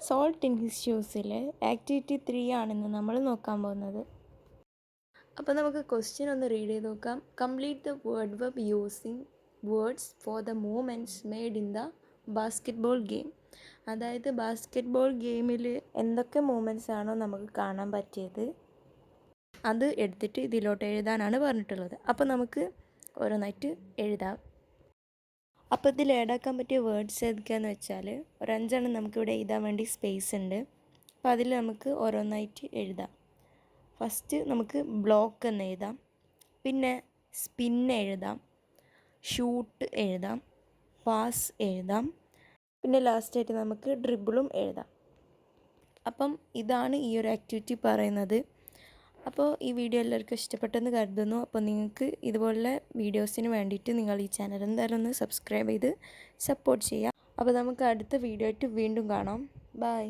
Salt in his ഷൂസിൽ activity 3 ആണെന്ന് നമ്മൾ നോക്കാൻ പോകുന്നത്. അപ്പോൾ നമുക്ക് ക്വസ്റ്റ്യൻ ഒന്ന് റീഡ് ചെയ്ത് നോക്കാം. Complete the word web using words for the movements made in the basketball game. അതായത് ബാസ്കറ്റ്ബോൾ ഗെയിമിൽ എന്തൊക്കെ മൂവ്മെൻറ്റ്സ് ആണോ നമുക്ക് കാണാൻ പറ്റിയത് അത് എടുത്തിട്ട് ഇതിലോട്ട് എഴുതാനാണ് പറഞ്ഞിട്ടുള്ളത്. അപ്പോൾ നമുക്ക് ഓരോന്നായിട്ട് എഴുതാം. അപ്പോൾ ഇതിൽ ആഡാക്കാൻ പറ്റിയ വേർഡ്സ് ഏതൊക്കെയാണെന്ന് വെച്ചാൽ ഒരു 5 നമുക്കിവിടെ എഴുതാൻ വേണ്ടി സ്പേസ് ഉണ്ട്. അപ്പോൾ അതിൽ നമുക്ക് ഓരോന്നായിട്ട് എഴുതാം. ഫസ്റ്റ് നമുക്ക് ബ്ലോക്ക് എന്ന് എഴുതാം, പിന്നെ സ്പിൻ എഴുതാം, ഷൂട്ട് എഴുതാം, പാസ് എഴുതാം, പിന്നെ ലാസ്റ്റായിട്ട് നമുക്ക് ഡ്രിബിളും എഴുതാം. അപ്പം ഇതാണ് ഈ ഒരു ആക്ടിവിറ്റി പറയുന്നത്. അപ്പോൾ ഈ വീഡിയോ എല്ലാവർക്കും ഇഷ്ടപ്പെട്ടെന്ന് കരുതുന്നു. അപ്പോൾ നിങ്ങൾക്ക് ഇതുപോലുള്ള വീഡിയോസിന് വേണ്ടിയിട്ട് നിങ്ങൾ ഈ ചാനൽ എന്തായാലും ഒന്ന് സബ്സ്ക്രൈബ് ചെയ്ത് സപ്പോർട്ട് ചെയ്യുക. അപ്പോൾ നമുക്ക് അടുത്ത വീഡിയോ ആയിട്ട് വീണ്ടും കാണാം. ബൈ.